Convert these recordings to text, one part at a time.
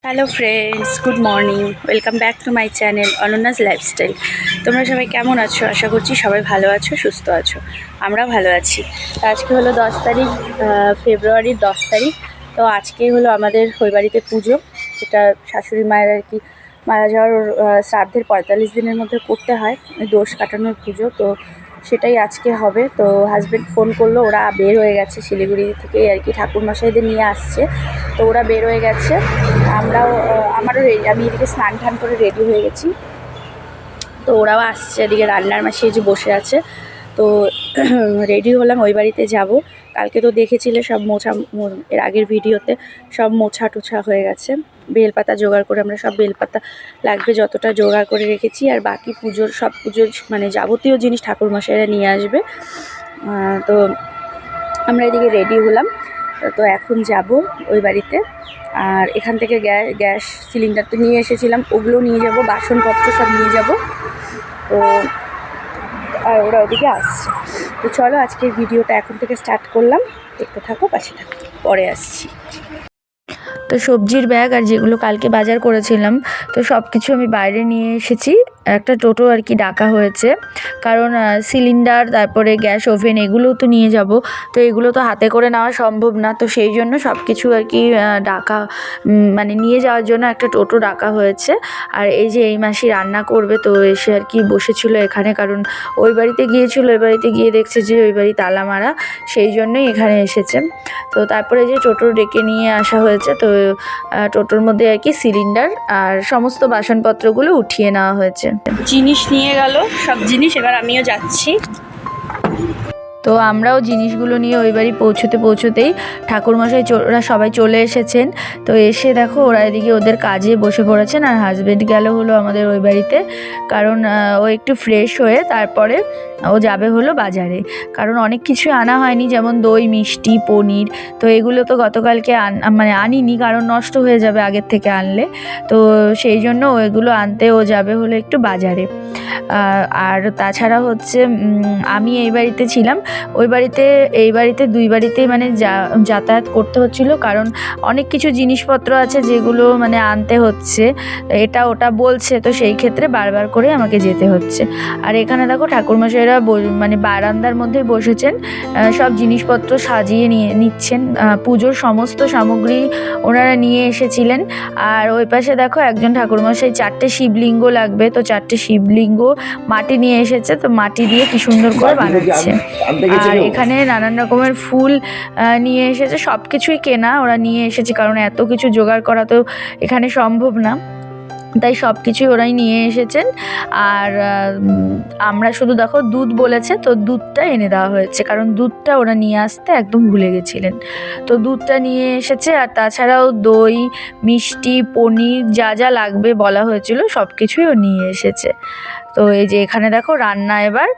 Hello friends, good morning. Welcome back to my channel অনন্যাস lifestyle. তোমরা সবাই কেমন আছো? আশা করছি সবাই ভালো আছো, সুস্থ আছো। আমরা ভালো আছি। তো আজকে হলো 10 তারিখ, ফেব্রুয়ারির 10 তারিখ। তো আজকেই হলো আমাদের ওই বাড়িতে পুজো, যেটা শাশুড়ি মায়ের আর কি মারা যাওয়ার শ্রাদ্ধের 45 দিনের মধ্যে করতে হয়, দোষ কাটানোর পুজো। তো সেটাই আজকে হবে। তো হাজব্যান্ড ফোন করলো, ওরা বের হয়ে গেছে শিলিগুড়ি থেকে আর কি, ঠাকুরমশাইদের নিয়ে আসছে। তো ওরা বের হয়ে গেছে, আমারও রেডি, আমি এদিকে স্নান টান করে রেডি হয়ে গেছি। তো ওরাও আসছে, এদিকে রান্নার মাসি যে বসে আছে। তো রেডি হলাম, ওই বাড়িতে যাব। কালকে তো দেখেছিলে সব এর আগের ভিডিওতে সব মোছা টোছা হয়ে গেছে। বেলপাতা জোগাড় করে, আমরা সব বেলপাতা লাগবে যতটা জোগাড় করে রেখেছি। আর বাকি পুজোর মানে যাবতীয় জিনিস ঠাকুরমশাইরা নিয়ে আসবে। তো আমরা এদিকে রেডি হলাম। তো এখন যাব ওই বাড়িতে। আর এখান থেকে গ্যাস সিলিন্ডার তো নিয়ে এসেছিলাম, ওগুলো নিয়ে যাব, বাসনপত্র সব নিয়ে যাব। তো আর ওরা ওদিকে আসছে। তো চলো আজকের ভিডিওটা এখন থেকে স্টার্ট করলাম, দেখতে থাকো, পাশে থাকো, পরে আসছি। তো সবজির ব্যাগ আর যেগুলো কালকে বাজার করেছিলাম, তো সব কিছু আমি বাইরে নিয়ে এসেছি। একটা টোটো আর কি ডাকা হয়েছে, কারণ সিলিন্ডার, তারপরে গ্যাস ওভেন, এগুলো তো নিয়ে যাব। তো এগুলো তো হাতে করে নেওয়া সম্ভব না, তো সেই জন্য সব কিছু আর কি ডাকা, মানে নিয়ে যাওয়ার জন্য একটা টোটো ডাকা হয়েছে। আর এই যে এই মাসি রান্না করবে, তো এসে আর কি বসেছিল এখানে, কারণ ওই বাড়িতে গিয়েছিল, ওই বাড়িতে গিয়ে দেখছে যে ওই বাড়ি তালা মারা, সেই জন্যই এখানে এসেছে। তো তারপরে যে টোটো ডেকে নিয়ে আসা হয়েছে, তো টোটোর মধ্যে আর কি সিলিন্ডার আর সমস্ত বাসনপত্রগুলো উঠিয়ে নেওয়া হয়েছে। জিনিস নিয়ে গেল, সব জিনিস, এবার আমিও যাচ্ছি। তো আমরাও জিনিসগুলো নিয়ে ওই বাড়ি পৌঁছতেই ঠাকুরমশাই ওরা সবাই চলে এসেছেন। তো এসে দেখো ওরা এদিকে ওদের কাজে বসে পড়েছেন। আর হাজব্যান্ড গেল হলো আমাদের ওই বাড়িতে, কারণ ও একটু ফ্রেশ হয়ে তারপরে ও যাবে হলো বাজারে, কারণ অনেক কিছু আনা হয়নি, যেমন দই, মিষ্টি, পনির। তো এগুলো তো গতকালকে আনিনি, কারণ নষ্ট হয়ে যাবে আগের থেকে আনলে। তো সেই জন্য এগুলো আনতে ও যাবে হলো একটু বাজারে। আর তাছাড়া হচ্ছে আমি এই বাড়িতে ছিলাম, ওই বাড়িতে এই বাড়িতে দুই বাড়িতেই মানে যাতায়াত করতে হচ্ছিল, কারণ অনেক কিছু জিনিসপত্র আছে যেগুলো মানে আনতে হচ্ছে, এটা ওটা বলছে, তো সেই ক্ষেত্রে বারবার করে আমাকে যেতে হচ্ছে। আর এখানে দেখো ঠাকুরমশাইরা মানে বারান্দার মধ্যে বসেছেন, সব জিনিসপত্র সাজিয়ে নিচ্ছেন। পুজোর সমস্ত সামগ্রী ওনারা নিয়ে এসেছিলেন। আর ওই পাশে দেখো একজন ঠাকুরমশাই 4টে শিবলিঙ্গ লাগবে, তো 4টে শিবলিঙ্গ মাটি নিয়ে এসেছে, তো মাটি দিয়ে কি সুন্দর করে বানাচ্ছে। আর এখানে নানান রকমের ফুল নিয়ে এসেছে, সব কিছুই কেনা ওরা নিয়ে এসেছে, কারণ এত কিছু জোগাড় করা তো এখানে সম্ভব না, তাই সব কিছুই ওরাই নিয়ে এসেছেন। আর আমরা শুধু দেখো দুধ বলেছে, তো দুধটা এনে দেওয়া হয়েছে, কারণ দুধটা ওরা নিয়ে আসতে একদম ভুলে গেছিলেন। তো দুধটা নিয়ে এসেছে। আর তাছাড়াও দই, মিষ্টি, পনির, যা যা লাগবে বলা হয়েছিল সব কিছুই ও নিয়ে এসেছে। তো এই যে এখানে দেখো রান্না এবার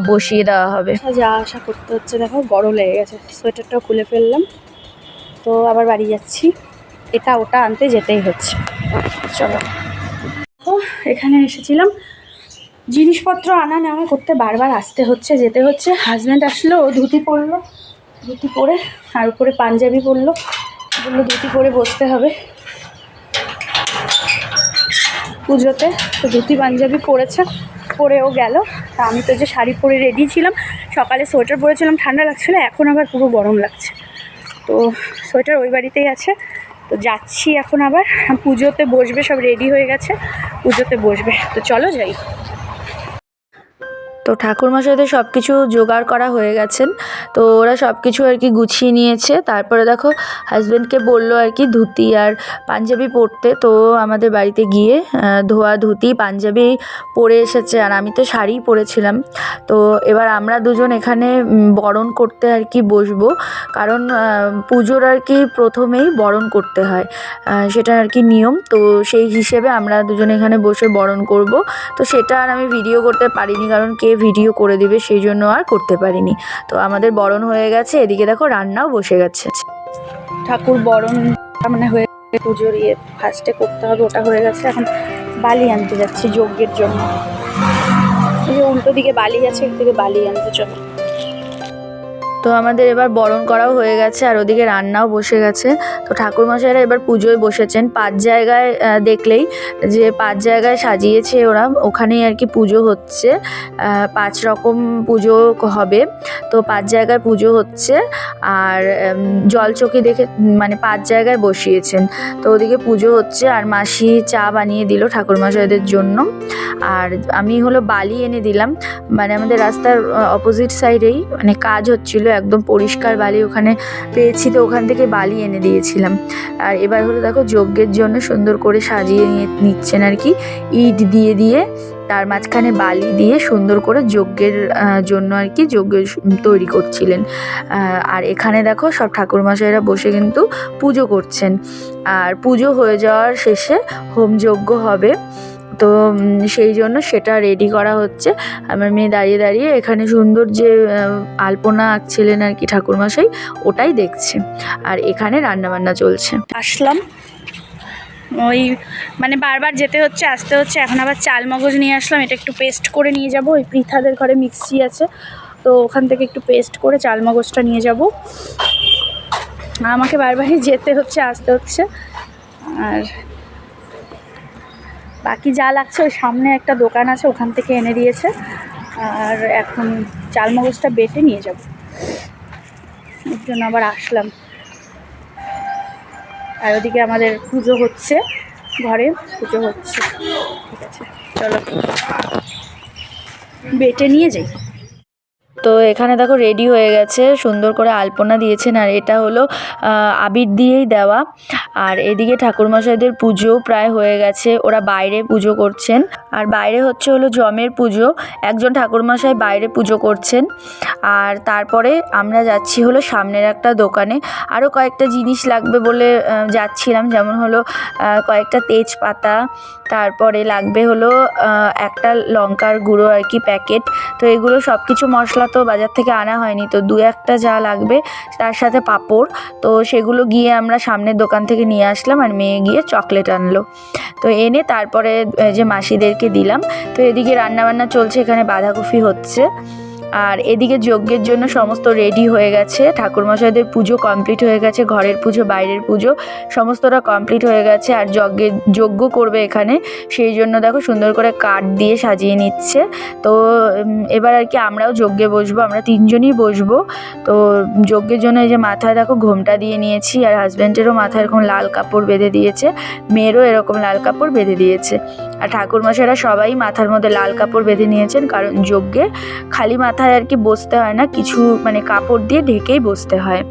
বসিয়ে দেওয়া হবে। যা আশা করতে হচ্ছে, দেখো গরম লেগে গেছে, সোয়েটারটাও খুলে ফেললাম। তো আবার বাড়ি যাচ্ছি, এটা ওটা আনতে যেতেই হচ্ছে। চলো, তো এখানে এসেছিলাম, জিনিসপত্র আনা নেওয়া করতে বারবার আসতে হচ্ছে, যেতে হচ্ছে। হাজব্যান্ড আসলো, ও ধুতি পরলো, ধুতি পরে আর উপরে পাঞ্জাবি পরলো, বললো ধুতি পরে বসতে হবে পুজোতে। তো ধুতি পাঞ্জাবি পরেও গেল। তা আমি তো যে শাড়ি পরে রেডি ছিলাম, সকালে সোয়েটার পরেছিলাম, ঠান্ডা লাগছিলো, এখন আবার পুরো গরম লাগছে। তো সোয়েটার ওই বাড়িতেই আছে। তো যাচ্ছি এখন, আবার পুজোতে বসবে, সব রেডি হয়ে গেছে, পুজোতে বসবে। তো চলো যাই। তো ঠাকুরমশাইদের সব কিছু জোগাড় করা হয়ে গেছেন, তো ওরা সব কিছু আর কি গুছিয়ে নিয়েছে। তারপরে দেখো হাজব্যান্ডকে বললো আর কি ধুতি আর পাঞ্জাবি পরতে, তো আমাদের বাড়িতে গিয়ে ধোয়া ধুতি পাঞ্জাবি পরে এসেছে, আর আমি তো শাড়ি পরেছিলাম। তো এবার আমরা দুজন এখানে বরণ করতে আর কি বসবো, কারণ পুজোর আর কি প্রথমেই বরণ করতে হয়, সেটা আর কি নিয়ম। তো সেই হিসেবে আমরা দুজন এখানে বসে বরণ করব। তো সেটা আর আমি ভিডিও করতে পারিনি, কারণ কে ভিডিও করে দিবে, সেই জন্য আর করতে পারিনি। তো আমাদের বরণ হয়ে গেছে, এদিকে দেখো রান্নাও বসে গেছে। ঠাকুর বরণ মানে হয়ে পুজোর ফার্স্টে করতে হবে, ওটা হয়ে গেছে। এখন বালি আনতে যাচ্ছি যজ্ঞের জন্য। এই যে উল্টো দিকে বালি আছে, একদিকে বালি আনতে চলো। তো তো আমাদের এবার বরণ করাও হয়ে গেছে আর ওদিকে রান্নাও বসে গেছে। তো ঠাকুরমশাইরা এবার পুজোয় বসেছেন। 5 জায়গায় দেখলেই যে 5 জায়গায় সাজিয়েছে ওরা, ওখানেই আর কি পুজো হচ্ছে। 5 রকম পুজো হবে, তো 5 জায়গায় পুজো হচ্ছে। আর জলচকি দেখে মানে 5 জায়গায় বসিয়েছেন। তো ওদিকে পুজো হচ্ছে আর মাসি চা বানিয়ে দিল ঠাকুরমশাইদের জন্য। আর আমি হলো বালি এনে দিলাম, মানে আমাদের রাস্তার অপোজিট সাইডেই মানে কাজ হচ্ছিল, একদম পরিষ্কার বালি ওখানে পেয়েছি, তো ওখান থেকে বালি এনে দিয়েছিলাম। আর এবার হলো দেখো যজ্ঞের জন্য সুন্দর করে সাজিয়ে নিচ্ছেন আর কি, ইট দিয়ে দিয়ে তার মাঝখানে বালি দিয়ে সুন্দর করে যজ্ঞের জন্য আর কি যজ্ঞ তৈরি করছিলেন। আর এখানে দেখো সব ঠাকুরমশাইরা বসে কিন্তু পুজো করছেন। আর পুজো হয়ে যাওয়ার শেষে হোমযজ্ঞ হবে, তো সেই জন্য সেটা রেডি করা হচ্ছে। আমার মেয়ে দাঁড়িয়ে দাঁড়িয়ে এখানে সুন্দর যে আলপনা আঁকছিলেন আর কি ঠাকুরমশাই, ওটাই দেখছে। আর এখানে রান্নাবান্না চলছে। আসলাম, ওই মানে বারবার যেতে হচ্ছে আসতে হচ্ছে। এখন আবার চাল মগজ নিয়ে আসলাম, এটা একটু পেস্ট করে নিয়ে যাব। ওই পৃথাদের ঘরে মিক্সি আছে, তো ওখান থেকে একটু পেস্ট করে চাল মগজটা নিয়ে যাব। আমাকে বারবারই যেতে হচ্ছে আসতে হচ্ছে। আর বাকি যা লাগছে ওই সামনে একটা দোকান আছে, ওখান থেকে এনে দিয়েছে। আর এখন চাল মগজটা বেটে নিয়ে যাব, ওর জন্য আবার আসলাম। আর ওদিকে আমাদের পুজো হচ্ছে, ঘরে পুজো হচ্ছে। ঠিক আছে, চলো বেটে নিয়ে যাই। তো এখানে দেখো রেডি হয়ে গেছে, সুন্দর করে আলপনা দিয়েছেন। আর এটা হলো আবির দিয়েই দেওয়া। আর এদিকে ঠাকুরমশাইদের পুজো প্রায় হয়ে গেছে, ওরা বাইরে পুজো করছেন। আর বাইরে হচ্ছে হলো জমের পুজো, একজন ঠাকুরমশাই বাইরে পুজো করছেন। আর তারপরে আমরা যাচ্ছি হলো সামনের একটা দোকানে, আরও কয়েকটা জিনিস লাগবে বলে যাচ্ছিলাম, যেমন হলো কয়েকটা তেজপাতা, তারপরে লাগবে হলো একটা লঙ্কার গুঁড়ো আর কি প্যাকেট। তো এগুলো সব কিছু মশলা তো বাজার থেকে আনা হয়নি, তো 2-1টা যা লাগবে, তার সাথে পাঁপড়। তো সেগুলো গিয়ে আমরা সামনের দোকান থেকে নিয়ে আসলাম, আর মেয়ে গিয়ে চকলেট আনলো। তো এনে তারপরে যে মাসিদেরকে দিলাম। তো এদিকে রান্নাবান্না চলছে, এখানে বাঁধাকপি হচ্ছে। আর এদিকে যজ্ঞের জন্য সমস্ত রেডি হয়ে গেছে, ঠাকুরমশাইদের পুজো কমপ্লিট হয়ে গেছে, ঘরের পুজো বাইরের পুজো সমস্তটা কমপ্লিট হয়ে গেছে। আর যজ্ঞ করবে এখানে, সেই জন্য দেখো সুন্দর করে কাঠ দিয়ে সাজিয়ে নিচ্ছে। তো এবার আর কি আমরাও যজ্ঞে বসবো, আমরা 3জনই বসবো। তো যজ্ঞের জন্য এই যে মাথায় দেখো ঘোমটা দিয়ে নিয়েছি, আর হাজব্যান্ডেরও মাথায় এরকম লাল কাপড় বেঁধে দিয়েছে, মেয়েরও এরকম লাল কাপড় বেঁধে দিয়েছে। আর ঠাকুরমশাইরা সবাই মাথার মধ্যে লাল কাপড় বেঁধে নিয়েছেন, কারণ যজ্ঞে খালি মাথায় আর কি বসতে হয় না, কিছু মানে কাপড় দিয়ে ঢেকেই বসতে হয়।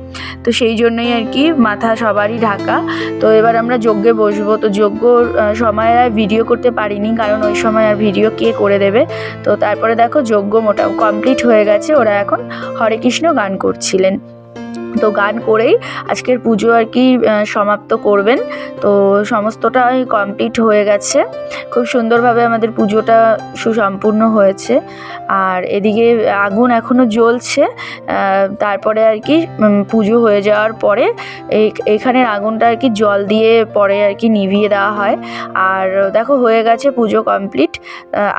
তো সেই জন্যই আর কি মাথা সবারই ঢাকা। তো এবার আমরা যজ্ঞে বসবো। তো যজ্ঞর সময় আর ভিডিও করতে পারিনি, কারণ ওই সময় আর ভিডিও কে করে দেবে। তো তারপরে দেখো যজ্ঞ মোটা কমপ্লিট হয়ে গেছে, ওরা এখন হরে কৃষ্ণ গান করছিলেন। তো গান করেই আজকের পুজো আর কি সমাপ্ত করবেন। তো সমস্তটাই কমপ্লিট হয়ে গেছে, খুব সুন্দরভাবে আমাদের পুজোটা সুসম্পূর্ণ হয়েছে। আর এদিকে আগুন এখনও জ্বলছে, তারপরে আর কি পুজো হয়ে যাওয়ার পরে এইখানের আগুনটা আর কি জল দিয়ে পরে আর কি নিভিয়ে দেওয়া হয়। আর দেখো হয়ে গেছে পুজো কমপ্লিট।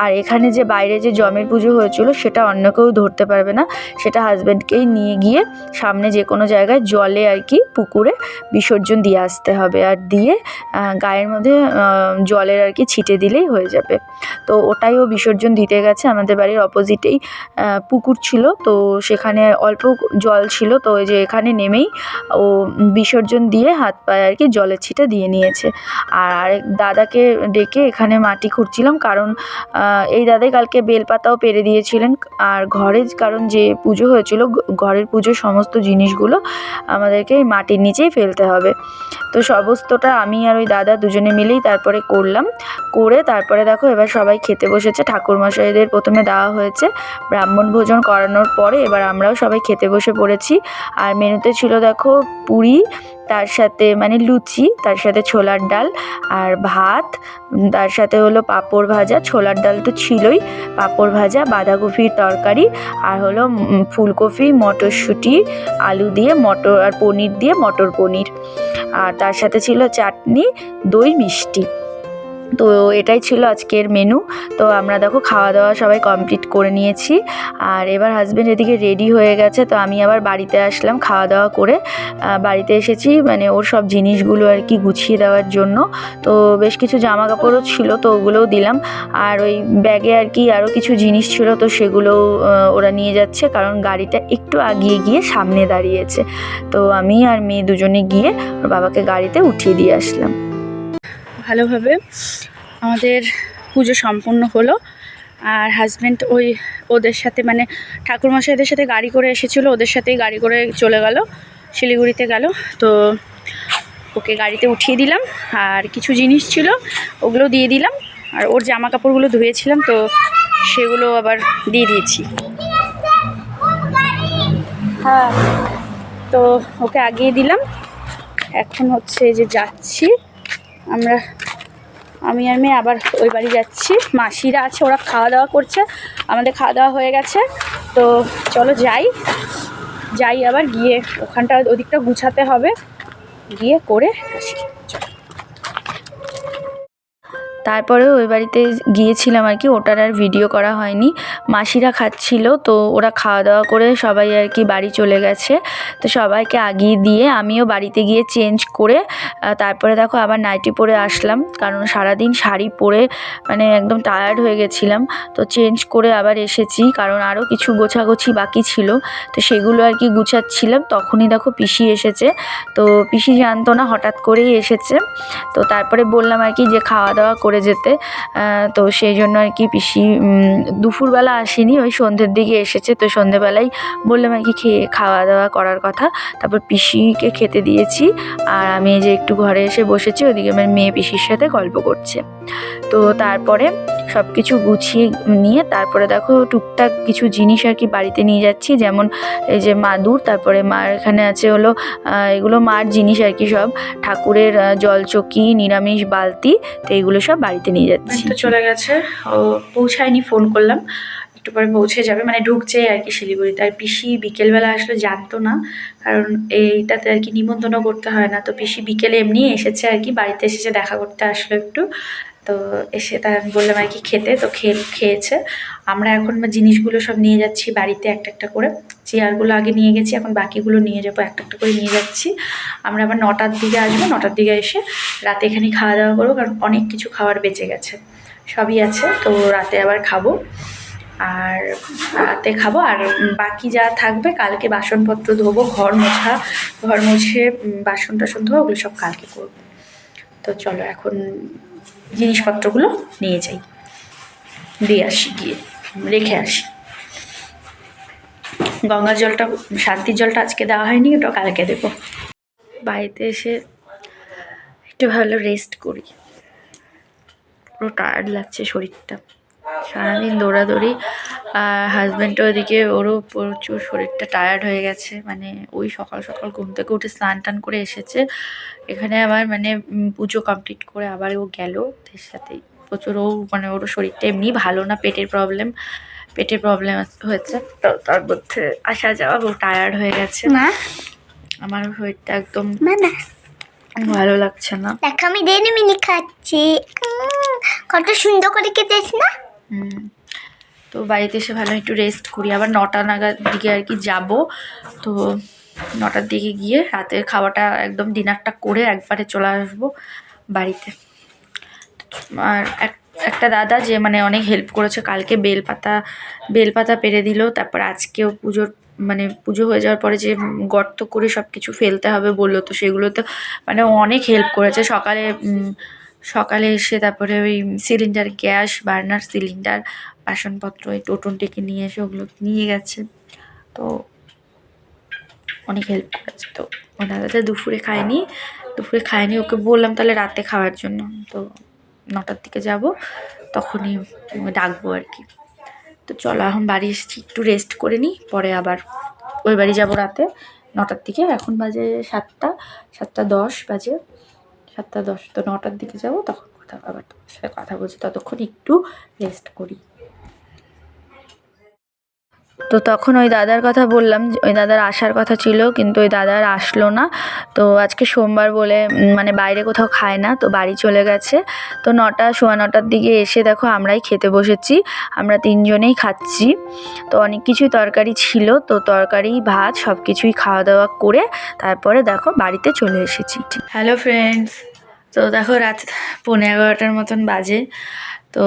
আর এখানে যে বাইরে যে জমের পুজো হয়েছিল সেটা অন্য কেউ ধরতে পারবে না, সেটা হাজব্যান্ডকেই নিয়ে গিয়ে সামনে যে কোনো জায়গায় জলে আর কি পুকুরে বিসর্জন দিয়ে আসতে হবে। আর দিয়ে গায়ের মধ্যে জলের আর কি ছিটে দিলেই হয়ে যাবে। তো ওটাই ও বিসর্জন দিতে গেছে, আমাদের বাড়ির অপোজিটেই পুকুর ছিল, তো সেখানে অল্প জল ছিল। তো ওই যে এখানে নেমেই ও বিসর্জন দিয়ে হাত পায়ে আর কি জলের ছিটা দিয়ে নিয়েছে। আর আরেক দাদাকে ডেকে এখানে মাটি খুঁড়ছিলাম, কারণ এই দাদাই কালকে বেলপাতাও পেরে দিয়েছিলেন। আর ঘরে কারণ যে পুজো হয়েছিল, ঘরের পুজোর সমস্ত জিনিসগুলো আমাদেরকে মাটির নিচেই ফেলতে হবে। তো সমস্তটা আমি আর ওই দাদা দুজনে মিলেই তারপরে করলাম। করে তারপরে দেখো এবার সবাই খেতে বসেছে। ঠাকুরমশাইদের প্রথমে দেওয়া হয়েছে, ব্রাহ্মণ ভোজন করানোর পরে এবার আমরাও সবাই খেতে বসে পড়েছি। আর মেনুতে ছিল দেখো পুরি, তার সাথে মানে লুচি, তার সাথে ছোলার ডাল আর ভাত, তার সাথে হলো পাঁপড় ভাজা, ছোলার ডাল তো ছিলই, পাঁপড় ভাজা, বাঁধাকপির তরকারি, আর হলো ফুলকপি, মটরশুঁটি, আলু দিয়ে মটর আর পনির দিয়ে মটর পনির, আর তার সাথে ছিল চাটনি, দই, মিষ্টি। তো এটাই ছিল আজকের মেনু। তো আমরা দেখো খাওয়া দাওয়া সবাই কমপ্লিট করে নিয়েছি, আর এবার হাজব্যান্ড এদিকে রেডি হয়ে গেছে। তো আমি আবার বাড়িতে আসলাম খাওয়া দাওয়া করে। বাড়িতে এসেছি মানে ওর সব জিনিসগুলো আর কি গুছিয়ে দেওয়ার জন্য। তো বেশ কিছু জামা কাপড়ও ছিল, তো ওগুলোও দিলাম। আর ওই ব্যাগে আর কি আরও কিছু জিনিস ছিল, তো সেগুলোও ওরা নিয়ে যাচ্ছে, কারণ গাড়িটা একটু আগিয়ে গিয়ে সামনে দাঁড়িয়েছে। তো আমি আর মেয়ে দুজনে গিয়ে ওর বাবাকে গাড়িতে উঠিয়ে দিয়ে আসলাম। ভালোভাবে আমাদের পুজো সম্পূর্ণ হলো, আর হাজব্যান্ড ওদের সাথে মানে ঠাকুরমশাইদের সাথে গাড়ি করে এসেছিলো, ওদের সাথেই গাড়ি করে চলে গেল, শিলিগুড়িতে গেল। তো ওকে গাড়িতে উঠিয়ে দিলাম, আর কিছু জিনিস ছিল ওগুলো দিয়ে দিলাম, আর ওর জামা কাপড়গুলো ধুয়েছিলাম তো সেগুলো আবার দিয়ে দিয়েছি। হ্যাঁ, তো ওকে আগিয়ে দিলাম। এখন হচ্ছে যে যাচ্ছি আমি আর মেয়ে আবার ওই বাড়ি যাচ্ছি। মাসিরা আছে, ওরা খাওয়া দাওয়া করছে, আমাদের খাওয়া দাওয়া হয়ে গেছে। তো চলো যাই আবার গিয়ে ওখানটা ওদিকটা গুছাতে হবে, গিয়ে করে আসি। তারপরেও ওই বাড়িতে গিয়েছিলাম আর কি, ওটার আর ভিডিও করা হয়নি। মাসিরা খাচ্ছিল, তো ওরা খাওয়া দাওয়া করে সবাই আর কি বাড়ি চলে গেছে। তো সবাইকে আগিয়ে দিয়ে আমিও বাড়িতে গিয়ে চেঞ্জ করে তারপরে দেখো আবার নাইটি পরে আসলাম, কারণ সারাদিন শাড়ি পরে মানে একদম টায়ার্ড হয়ে গেছিলাম। তো চেঞ্জ করে আবার এসেছি, কারণ আরও কিছু গোছাগুছি বাকি ছিল, তো সেগুলো আর কি গুছাচ্ছিলাম। তখনই দেখো পিসি এসেছে। তো পিসি জানতো না, হঠাৎ করেই এসেছে। তো তারপরে বললাম আর কি যে খাওয়া দাওয়া করে যেতে। তো সেই জন্য আর কি পিসি দুপুরবেলা আসেনি, ওই সন্ধ্যের দিকে এসেছে। তো সন্ধ্যেবেলায় বললাম আর কি খাওয়া দাওয়া করার কথা। তারপর পিসিকে খেতে দিয়েছি, আর আমি যে একটু ঘরে এসে বসেছি, ওদিকে আমার মেয়ে পিসির সাথে গল্প করছে। তো তারপরে সব কিছু গুছিয়ে নিয়ে তারপরে দেখো টুকটাক কিছু জিনিস আর কি বাড়িতে নিয়ে যাচ্ছি, যেমন এই যে মাদুর, তারপরে মার এখানে আছে হলো এগুলো মার জিনিস আর কি, সব ঠাকুরের জলচকি, নিরামিষ বালতি, তো এইগুলো সব বাড়িতে নিয়ে যাচ্ছি। তো চলে গেছে, ও পৌঁছায়নি, ফোন করলাম, একটু পরে পৌঁছে যাবে, মানে ঢুকছে আর কি শিলিগুড়িতে। আর পিসি বিকেলবেলা আসলে জানতো না, কারণ এইটাতে আর কি নিমন্ত্রণ করতে হয় না। তো পিসি বিকেলে এমনি এসেছে আর কি, বাড়িতে এসেছে দেখা করতে আসলো একটু। তো এসে তার আমি বললাম আর কি খেতে, তো খেয়েছে। আমরা এখন জিনিসগুলো সব নিয়ে যাচ্ছি বাড়িতে একটা একটা করে। চেয়ারগুলো আগে নিয়ে গেছি, এখন বাকিগুলো নিয়ে যাবো, একটা একটা করে নিয়ে যাচ্ছি। আমরা আবার 9টার দিকে আসবো, 9টার দিকে এসে রাতে এখানে খাওয়া দাওয়া করবো, কারণ অনেক কিছু খাবার বেঁচে গেছে, সবই আছে। তো রাতে আবার খাবো, আর রাতে খাবো, আর বাকি যা থাকবে কালকে বাসনপত্র ধোবো, ঘর মুছে বাসন টাসন ধোবো, ওগুলো সব কালকে করবো। তো চলো এখন জিনিসপত্রগুলো নিয়ে যাই, দিয়ে আসি, গিয়ে রেখে আসি। গঙ্গার জলটা, শান্তির জলটা আজকে দেওয়া হয়নি, ওটা কালকে দেবো। বাড়িতে এসে একটু ভালো রেস্ট করি, পুরো টায়ার্ড লাগছে শরীরটা, সারাদিন দৌড়াদৌড়ি। আর হাজব্যান্ডও ওদিকে, ওরও প্রচুর শরীরটা টায়ার্ড হয়ে গেছে, মানে ওই সকাল সকাল ঘুম থেকে উঠে স্নান টান করে এসেছে এখানে। আবার মানে পুজো কমপ্লিট করে আবার ও গেল ওদের সাথেই। প্রচুর ও মানে ওর শরীরটা এমনি ভালো না, পেটের প্রবলেম হয়েছে, তো তার মধ্যে আসা যাওয়া, ও টায়ার্ড হয়ে গেছে। আমার শরীরটা একদম ভালো লাগছে না। দেখ আমি দেনি মিনি খাচ্ছি, কত সুন্দর করে খেতেছ না। তো বাড়িতে এসে ভালো একটু রেস্ট করি, আবার 9টা নাগাদ দিকে আর কি যাবো। তো 9টার দিকে গিয়ে রাতের খাওয়াটা একদম ডিনারটা করে একবারে চলে আসবো বাড়িতে। আর একটা দাদা যে মানে অনেক হেল্প করেছে, কালকে বেলপাতা পেরে দিল। তারপর আজকেও পুজো হয়ে যাওয়ার পরে যে গর্ত করে সব কিছু ফেলতে হবে বললো, তো সেগুলো তো মানে অনেক হেল্প করেছে। সকালে এসে তারপরে ওই সিলিন্ডার, গ্যাস বার্নার সিলিন্ডার, বাসনপত্র ওই টোটনটিকে নিয়ে এসে ওগুলো নিয়ে গেছে, তো অনেক হেল্প করেছে। তো ও দাদাটা দুপুরে খায়নি, ওকে বললাম তাহলে রাতে খাওয়ার জন্য। তো 9টার দিকে যাব, তখনই ডাকবো আর কি। তো চলো এখন বাড়ি এসেছি, একটু রেস্ট করে নিই, পরে আবার ওই বাড়ি যাবো রাতে 9টার দিকে। এখন বাজে 7:10 বাজে, 7:10। তো 9টার দিকে যাবো, তখন আবার তোমার সাথে কথা বলছি, ততক্ষণ একটু রেস্ট করি। তো তখন ওই দাদার কথা বললাম, ওই দাদার আসার কথা ছিল কিন্তু ওই দাদার আসলো না। তো আজকে সোমবার বলে মানে বাইরে কোথাও খায় না, তো বাড়ি চলে গেছে। তো 9টা সোয়া 9টার দিকে এসে দেখো আমরাই খেতে বসেছি, আমরা 3জনেই খাচ্ছি। তো অনেক কিছুই তরকারি ছিল, তো তরকারি ভাত সব কিছুই খাওয়া দাওয়া করে তারপরে দেখো বাড়িতে চলে এসেছি। হ্যালো ফ্রেন্ডস, তো দেখো রাত 11:15 মতন বাজে। তো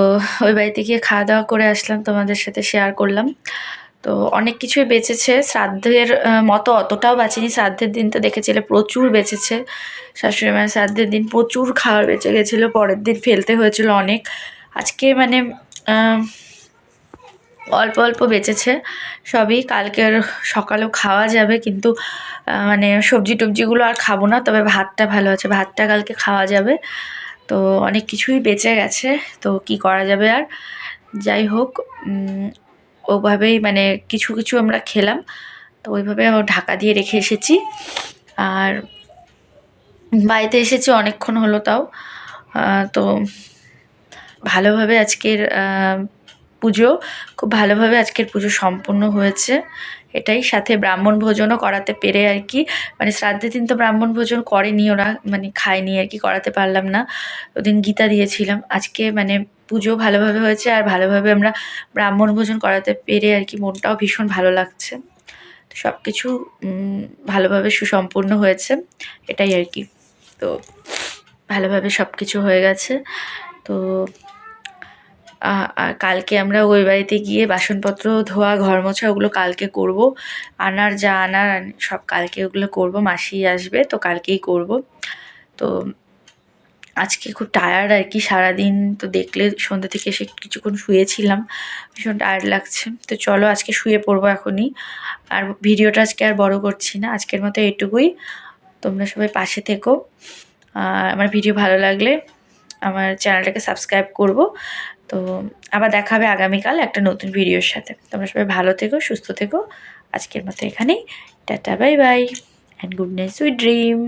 ওই বাড়িতে গিয়ে খাওয়া দাওয়া করে আসলাম, তোমাদের সাথে শেয়ার করলাম। তো অনেক কিছুই বেঁচেছে, শ্রাদ্ধের মতো অতটাও বাঁচেনি। শ্রাদ্ধের দিন তো দেখেছিলে প্রচুর বেঁচেছে, শাশুড়ি মায়ের শ্রাদ্ধের দিন প্রচুর খাবার বেঁচে গেছিলো, পরের দিন ফেলতে হয়েছিল অনেক। আজকে মানে অল্প অল্প বেঁচেছে সবই, কালকের সকালেও খাওয়া যাবে, কিন্তু মানে সবজি টবজিগুলো আর খাবো না, তবে ভাতটা ভালো আছে, ভাতটা কালকে খাওয়া যাবে। তো অনেক কিছুই বেঁচে গেছে, তো কি করা যাবে আর। যাই হোক, ওভাবেই মানে কিছু কিছু আমরা খেলাম, তো ওইভাবে ঢাকা দিয়ে রেখে এসেছি। আর বাড়িতে এসেছি অনেকক্ষণ হলো তাও। তো ভালোভাবে আজকের পুজো, খুব ভালোভাবে আজকের পুজো সম্পূর্ণ হয়েছে, এটাই। সাথে ব্রাহ্মণ ভোজনও করাতে পেরে আর কি, মানে শ্রাদ্ধের দিন তো ব্রাহ্মণ ভোজন করেনি ওরা, মানে খায়নি আর কি, করাতে পারলাম না। ওদিন গীতা দিয়েছিলাম, আজকে মানে পুজো ভালোভাবে হয়েছে আর ভালোভাবে আমরা ব্রাহ্মণ ভোজন করাতে পেরে আর কি মনটাও ভীষণ ভালো লাগছে। তো সব কিছু ভালোভাবে সুসম্পূর্ণ হয়েছে, এটাই আর কি। তো ভালোভাবে সব কিছু হয়ে গেছে। তো আর কালকে আমরা ওই বাড়িতে গিয়ে বাসনপত্র ধোয়া, ঘর মোছা ওগুলো কালকে করব। আনার যা আনার সব কালকে ওগুলো করব, মাসি আসবে তো কালকেই করব। তো আজকে খুব টায়ার্ড আর কি, সারাদিন তো দেখলে সন্ধ্যা থেকে এসে কিছুক্ষণ শুয়েছিলাম, ভীষণ টায়ার্ড লাগছে। তো চলো আজকে শুয়ে পড়বো এখনই, আর ভিডিওটা আজকে আর বড় করছি না, আজকের মতো এইটুকুই। তোমরা সবাই পাশে থেকো, আর আমার ভিডিও ভালো লাগলে আমার চ্যানেলটাকে সাবস্ক্রাইব করবো। তো আবার দেখা হবে আগামীকাল একটা নতুন ভিডিওর সাথে। তোমরা সবাই ভালো থেকো, সুস্থ থেকো। আজকের মতো এখানেই, tata, bye bye, and good night, sweet dream.